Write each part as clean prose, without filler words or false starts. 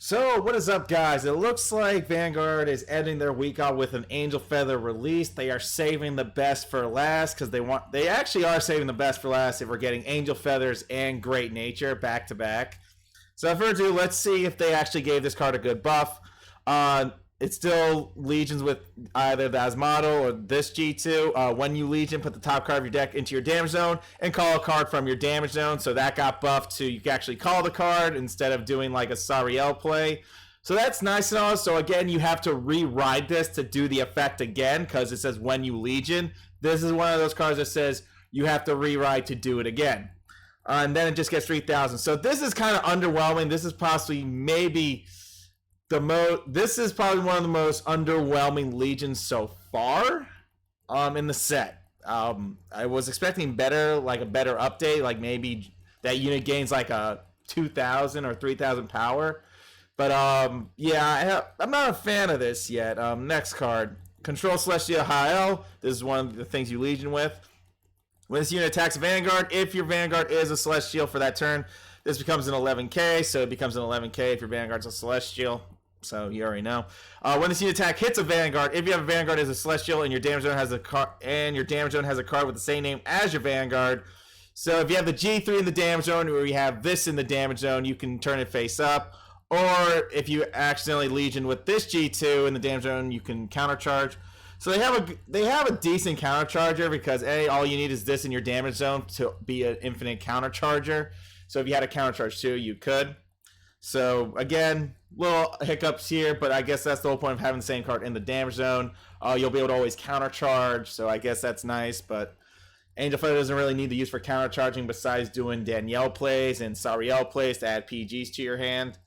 So, what is up, guys? It looks like Vanguard is ending their week out with an Angel Feather release. They are saving the best for last because they actually are saving the best for last if we're getting Angel Feathers and Great Nature back to back. So, without further ado, let's see if they actually gave this card a good buff. It's still Legions with either the Asmodel or this G2. When you Legion, put the top card of your deck into your damage zone and call a card from your damage zone. So that got buffed to you can actually call the card instead of doing like a Sariel play. So that's nice and all. So again, you have to rewrite this to do the effect again because it says when you Legion. This is one of those cards that says you have to rewrite to do it again. And then it just gets 3,000. So this is kind of underwhelming. This is possibly maybe... This is probably one of the most underwhelming Legions so far in the set. I was expecting better, like a better update, like maybe that unit gains like a 2,000 or 3,000 power. But yeah, I'm not a fan of this yet. Next card, Control Celestial Hael. This is one of the things you Legion with. When this unit attacks Vanguard, if your Vanguard is a Celestial for that turn, this becomes an 11k, so it becomes an 11k if your Vanguard's a Celestial. So you already know. When this unit attack hits a Vanguard, if you have a Vanguard as a Celestial and your damage zone has a card with the same name as your Vanguard, so if you have the G3 in the damage zone or you have this in the damage zone, you can turn it face up. Or if you accidentally Legion with this G2 in the damage zone, you can countercharge. So they have a decent countercharger because all you need is this in your damage zone to be an infinite countercharger. So if you had a countercharge too, you could. So again, little hiccups here, but I guess that's the whole point of having the same card in the damage zone. You'll be able to always countercharge, so I guess that's nice, but Angel Feather doesn't really need to use for countercharging besides doing Danielle plays and Sariel plays to add PGs to your hand.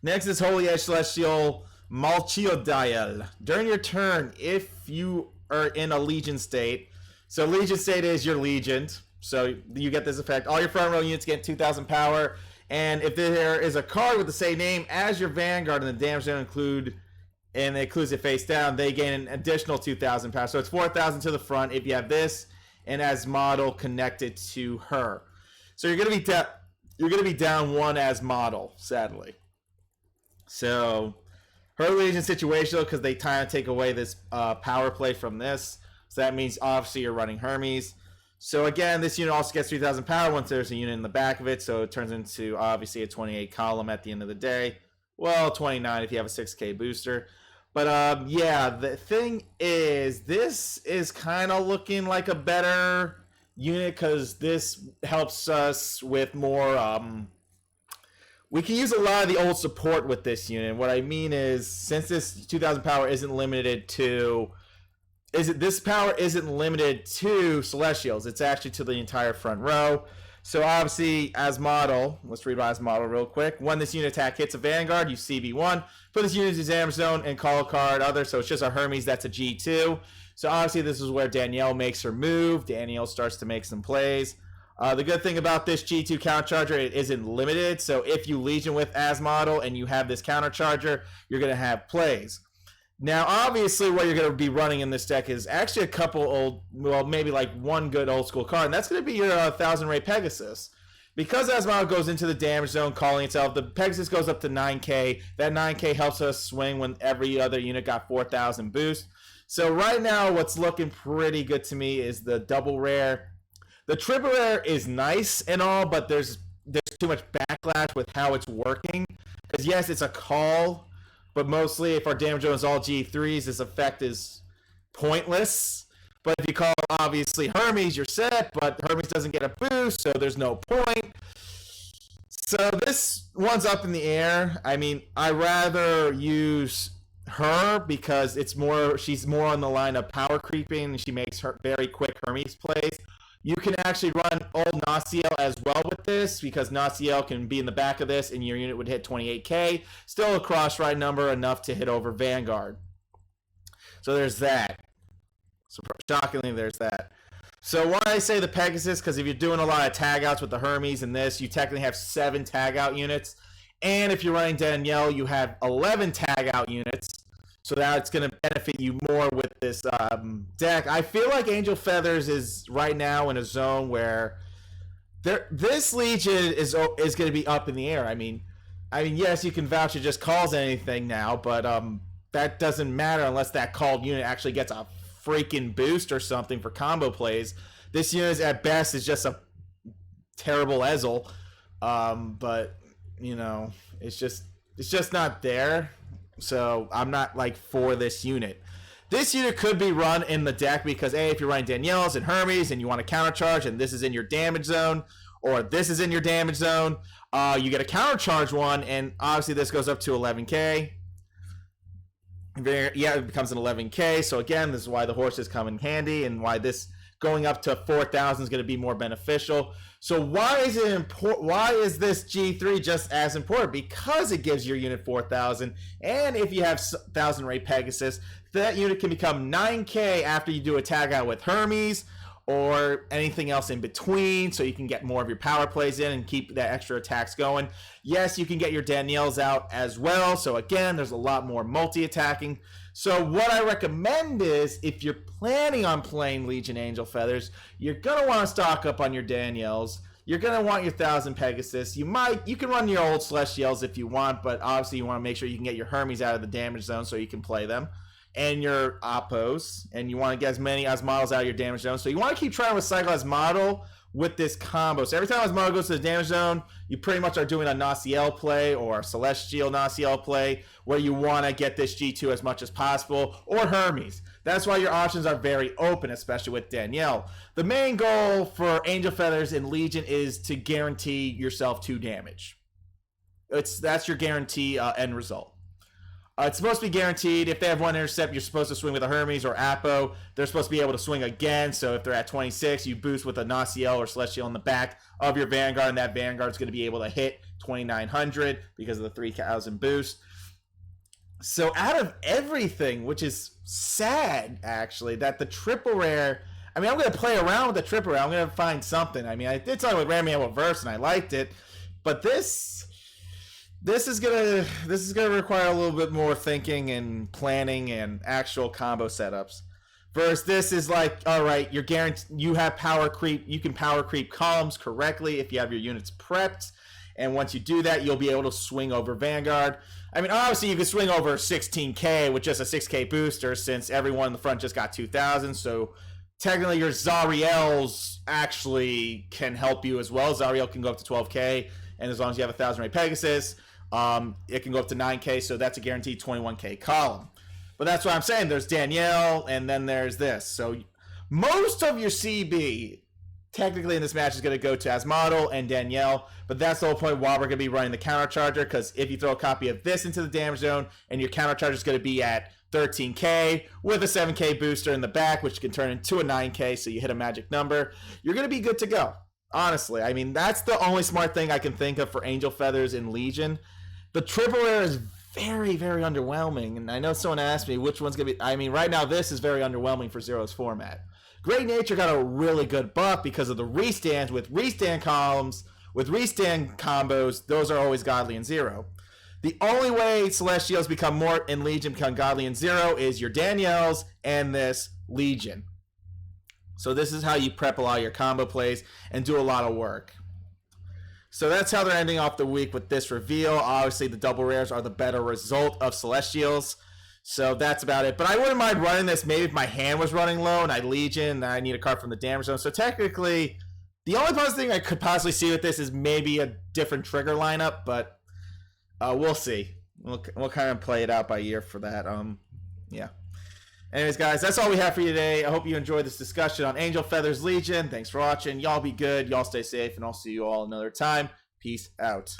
Next is Holy Edge Celestial Malchiodial. During your turn, if you are in a Legion state, so Legion state is your Legion, so you get this effect. All your front row units get 2,000 power. And if there is a card with the same name as your Vanguard and the damage zone and it includes it face down, they gain an additional 2,000 power. So it's 4,000 to the front if you have this and as model connected to her. So you're gonna be down one as model, sadly. So her Legion situational because they kind of take away this power play from this. So that means obviously you're running Hermes. So again, this unit also gets 3,000 power once there's a unit in the back of it, so it turns into obviously a 28 column at the end of the day. Well, 29 if you have a 6k booster. But yeah, the thing is, this is kind of looking like a better unit because this helps us with more... we can use a lot of the old support with this unit. What I mean is, since this 2,000 power isn't limited to... this power isn't limited to Celestials. It's actually to the entire front row. So obviously, as model, let's read about as model real quick. When this unit attack hits a Vanguard, you CB1. Put this unit in damage zone and call a card other. So it's just a Hermes that's a G2. So obviously, this is where Danielle makes her move. Danielle starts to make some plays. The good thing about this G2 countercharger, it isn't limited. So if you Legion with as model and you have this countercharger, you're going to have plays. Now, obviously, what you're going to be running in this deck is actually a couple old, well, maybe like one good old school card, and that's going to be your 1,000 Ray Pegasus. Because Asmodel goes into the damage zone calling itself, the Pegasus goes up to 9k. That 9k helps us swing when every other unit got 4,000 boost. So right now, what's looking pretty good to me is the double rare. The triple rare is nice and all, but there's too much backlash with how it's working. Because yes, it's a call. But mostly, if our damage zone is all G3s, this effect is pointless. But if you call, obviously, Hermes, you're set, but Hermes doesn't get a boost, so there's no point. So this one's up in the air. I mean, I'd rather use her because she's more on the line of power creeping, and she makes her very quick Hermes plays. You can actually run old Naciel as well with this because Naciel can be in the back of this and your unit would hit 28k. Still a cross-ride number enough to hit over Vanguard. So there's that. Shockingly, there's that. So why I say the Pegasus, because if you're doing a lot of tag-outs with the Hermes and this, you technically have 7 tag-out units. And if you're running Danielle, you have 11 tag-out units. So that's going to benefit you more with this deck. I feel like Angel Feathers is right now in a zone where this Legion is going to be up in the air. I mean, I mean, yes, you can vouch it just calls anything now, but that doesn't matter unless that called unit actually gets a freaking boost or something for combo plays. This unit at best is just a terrible Ezel, but you know, it's just not there. So I'm not like for this unit. This unit could be run in the deck because if you're running Danielle's and Hermes and you want to countercharge and this is in your damage zone or this is in your damage zone, you get a countercharge one, and obviously this goes up to 11k. Yeah, it becomes an 11k. So again, this is why the horses come in handy and why this going up to 4,000 is going to be more beneficial. So why is it important? Why is this G3 just as important? Because it gives your unit 4,000, and if you have 1,000 rate Pegasus, that unit can become 9k after you do a tag out with Hermes or anything else in between, so you can get more of your power plays in and keep that extra attacks going. Yes, you can get your Danielle's out as well. So again, there's a lot more multi-attacking. So what I recommend is, if you're planning on playing Legion Angel Feathers, you're going to want to stock up on your Danielle's. You're going to want your 1,000 Pegasus. You can run your old Celestials if you want, but obviously you want to make sure you can get your Hermes out of the damage zone so you can play them. And your Oppos, and you want to get as many Osmodels out of your damage zone. So you want to keep trying to recycle Osmodel with this combo. So every time Osmodel goes to the damage zone, you pretty much are doing a Naciel play or a Celestial Naciel play where you want to get this G2 as much as possible, or Hermes. That's why your options are very open, especially with Danielle. The main goal for Angel Feathers in Legion is to guarantee yourself 2 damage. That's your guarantee end result. It's supposed to be guaranteed. If they have 1 intercept, you're supposed to swing with a Hermes or Apo. They're supposed to be able to swing again. So if they're at 26, you boost with a Naciel or Celestial in the back of your Vanguard, and that Vanguard's going to be able to hit 2,900 because of the 3,000 boost. So out of everything, which is sad, actually, that the triple rare... I mean, I'm going to play around with the triple rare. I'm going to find something. I mean, I did something with Ramiel Verse, and I liked it. But this is gonna require a little bit more thinking and planning and actual combo setups. Versus this is like, all right, you're guaranteed you have power creep. You can power creep columns correctly if you have your units prepped, and once you do that, you'll be able to swing over Vanguard. I mean, obviously you can swing over 16k with just a 6k booster, since everyone in the front just got 2,000. So technically, your Zariels actually can help you as well. Zariel can go up to 12k, and as long as you have 1,000 rate Pegasus, it can go up to 9k, so that's a guaranteed 21k column. But that's what I'm saying. There's Danielle, and then there's this. So most of your CB, technically in this match, is going to go to Asmodel and Danielle, but that's the whole point why we're going to be running the countercharger, because if you throw a copy of this into the damage zone, and your countercharger is going to be at 13k with a 7k booster in the back, which can turn into a 9k, so you hit a magic number, you're going to be good to go. Honestly, I mean, that's the only smart thing I can think of for Angel Feathers in Legion. The triple rare is very, very underwhelming, and I know someone asked me which one's going to be... I mean, right now, this is very underwhelming for Zero's format. Great Nature got a really good buff because of the restands. With restand columns, with restand combos, those are always godly in Zero. The only way Celestials become more in Legion, become godly in Zero, is your Danielle's and this Legion. So this is how you prep a lot of your combo plays and do a lot of work. So that's how they're ending off the week with this reveal. Obviously, the double rares are the better result of Celestials. So that's about it. But I wouldn't mind running this maybe if my hand was running low and I Legion and I need a card from the damage zone. So technically, the only positive thing I could possibly see with this is maybe a different trigger lineup. But we'll see. We'll kind of play it out by ear for that. Yeah. Anyways, guys, that's all we have for you today. I hope you enjoyed this discussion on Angel Feathers Legion. Thanks for watching. Y'all be good. Y'all stay safe, and I'll see you all another time. Peace out.